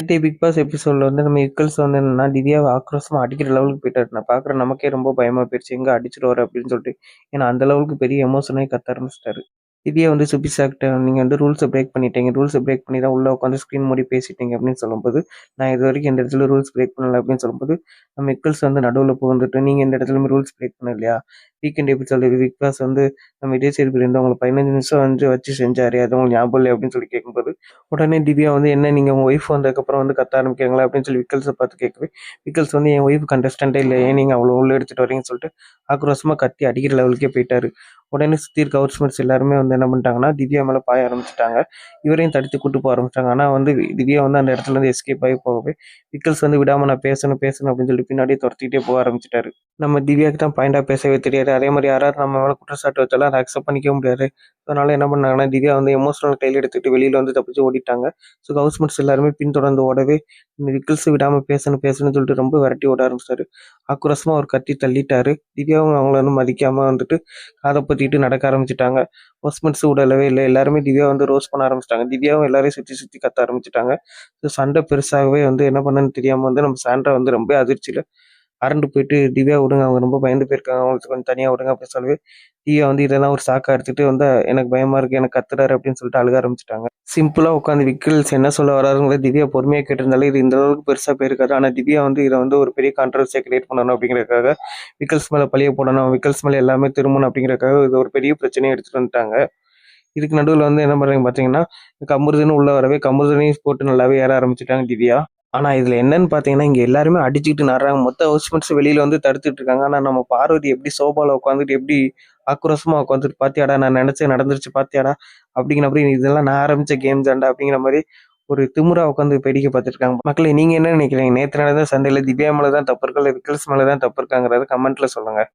நேத்தைய big pass எபிசோட்ல வந்து நம்ம விக்கல்ஸ் வந்து என்னன்னா, திவ்யாவ ஆக்ரோஷமா அடிக்கிற லெவலுக்கு போயிட்டாரு. நான் பார்க்குற நமக்கே ரொம்ப பயமா போயிருச்சு. எங்க அடிச்சுருவாரு அப்படின்னு சொல்லிட்டு. ஏன்னா அந்த லெவலுக்கு பெரிய எமோஷனாயி கத்த ஆரம்பிச்சுட்டாரு. திவ்யா வந்து சுபிக்ஷாகிட்ட நீங்க வந்து ரூல்ஸ பிரேக் பண்ணிட்டீங்க. ரூல்ஸ பிரேக் பண்ணி தான் உள்ள உட்காந்து ஸ்க்ரீன் மூடி பேசிட்டீங்க அப்படின்னு சொல்லும்போது, நான் இதுவரைக்கும் எந்த இடத்துல ரூல்ஸ் பிரேக் பண்ணல அப்படின்னு சொல்லும்போது, நம்ம விக்கல்ஸ் வந்து நடுவுல புகுந்துட்டு, நீங்க எந்த இடத்துலயுமே ரூல்ஸ் பிரேக் பண்ணலையா? வீக்கெண்ட் எபிசோட் பிக் பாஸ் வந்து நம்ம விஜய் சேதுபதி வந்து உங்களுக்கு 15 நிமிஷம் வந்து வச்சு செஞ்சாரு. அது உங்களுக்கு ஞாபகம் இல்லையா? அப்படின்னு சொல்லி கேட்கும்போது, உடனே திவ்யா வந்து என்ன நீங்க உங்க ஒய்ஃப் வந்ததுக்கப்புறம் வந்து கத்த ஆரம்பிக்கிறீங்களா? அப்படின்னு சொல்லி விக்கல்ஸ பார்த்து கேட்கவே, விக்கல்ஸ் வந்து என் ஒய்ஃப் கண்டஸ்டன்ட்டே இல்ல. ஏன் நீங்க அவள உள்ள எடுத்துட்டு வரீங்கன்னு சொல்லிட்டு ஆக்ரோஷமா கத்தி அடிக்கிற லெவலுக்கே போயிட்டாரு. உடனே சுத்தி இருக்க ஹவுஸ்மேட்ஸ் எல்லாருமே வந்து என்ன பண்ணிட்டாங்கன்னா, திவ்யா மேல பாய ஆரம்பிச்சுட்டாங்க. இவரையும் தடுத்து கூட்டு போக ஆரம்பிச்சாங்க. ஆனா வந்து திவ்யா வந்து அந்த இடத்துல இருந்து எஸ்கேப் ஆகி போகவே, விக்கல்ஸ் வந்து விடாம நான் பேசணும், பேசணும் அப்படின்னு சொல்லி பின்னாடியே தொரத்திக்கிட்டே போக ஆரம்பிச்சுட்டாரு. நம்ம திவ்யாக்கு தான் பாயிண்டா பேசவே தெரியாது. அதே மாரி யாராவது நம்ம மேல குற்றச்சாட்டு வச்சாலும் அத அக்செப்ட் பண்ணிக்கவும் முடியாது. அதனால என்ன பண்ணாங்கன்னா, திவ்யா வந்து எமோஷனல் கையில எடுத்துட்டு வெளியில வந்து தப்பிச்சு ஓடிட்டாங்க. ஸோ ஹவுஸ்மேட்ஸ் எல்லாருமே பின்தொடர்ந்து ஓடவே, இந்த விக்கல்ஸ் விடாம பேசணும், பேசணும்னு சொல்லிட்டு ரொம்ப விரட்டி ஓட ஆரம்பிச்சாரு. ஆக்ரோஷமா ஒரு கத்தி தள்ளிட்டாரு. திவ்யாவும் அவங்கள வந்து மதிக்காம வந்துட்டு காத பொத்திட்டு நடக்க ஆரம்பிச்சுட்டாங்க. ஹவுஸ்மேட்ஸ் விடலவே இல்ல. எல்லாருமே திவ்யா வந்து ரோஸ்ட் பண்ண ஆரம்பிச்சுட்டாங்க. திவ்யாவும் எல்லாரையும் சுத்தி சுத்தி கத்த ஆரம்பிச்சுட்டாங்க. ஸோ சண்டை பெருசாகவே வந்து என்ன பண்ணன்னு தெரியாம வந்து நம்ம சாண்ட்ரா வந்து ரொம்ப அதிர்ச்சியில அரண்டு போயிட்டு, "திவ்யா விடுங்க. அவங்க ரொம்ப பயந்து போயிருக்காங்க. அவங்களுக்கு கொஞ்சம் தனியா விடுங்க" அப்படின்னு சொல்லவே, திவ்யா வந்து இதெல்லாம் ஒரு சாக்கா எடுத்துட்டு வந்து, "எனக்கு பயமா இருக்கு. எனக்கு கத்துறாரு" அப்படின்னு சொல்லிட்டு அழுக ஆரம்பிச்சுட்டாங்க. சிம்பிளா உட்காந்து விக்கில்ஸ் என்ன சொல்ல வராருங்கிறத திவ்யா பொறுமையா கேட்டிருந்தாலே, இது இந்த அளவுக்கு பெருசா போயிருக்காது. ஆனா திவ்யா வந்து இத வந்து ஒரு பெரிய கான்ட்ரோவர்சியா கிரியேட் பண்ணணும் அப்படிங்கிறதுக்காக, விக்கல்ஸ் மேல பழிய போடணும், விக்கல்ஸ் மேல எல்லாமே திரும்பணும் அப்படிங்கிறதுக்காக இது ஒரு பெரிய பிரச்சனைய எடுத்துட்டு வந்துட்டாங்க. இதுக்கு நடுவுல வந்து என்ன பண்றாங்க பார்த்தீங்கன்னா, கமருதீன் உள்ள வரவே கமருதீனையும் போட்டு நல்லாவே ஏற ஆரம்பிச்சுட்டாங்க திவ்யா. ஆனா இதுல என்னன்னு பார்த்தீங்கன்னா, இங்க எல்லாருமே அடிச்சுக்கிட்டு நடுறாங்க. மொத்த ஹவுஸ்மேட்ஸ் வெளியில வந்து தடுத்துட்டு இருக்காங்க. ஆனா நம்ம பார்வதி எப்படி சோபால உட்காந்துட்டு எப்படி ஆக்ரோஷமா உட்காந்துட்டு, "பாத்தியாடா நான் நெனச்சது நடந்துருச்சு பாத்தியாடா?" அப்படி இதெல்லாம் நான் ஆரம்பிச்ச கேம் தான்டா அப்படிங்கிற மாரி ஒரு திமிரா உட்காந்து வேடிக்கை பார்த்துட்டு இருக்காங்க. மக்களே நீங்க என்ன நினைக்கிறீங்க? நேத்து நடந்த சண்டையில திவ்யா மேல தான் தப்பு இருக்கா? இல்ல விக்கல்ஸ் மேல தான் தப்பு இருக்காங்கிறத கமெண்ட்ல சொல்லுங்க.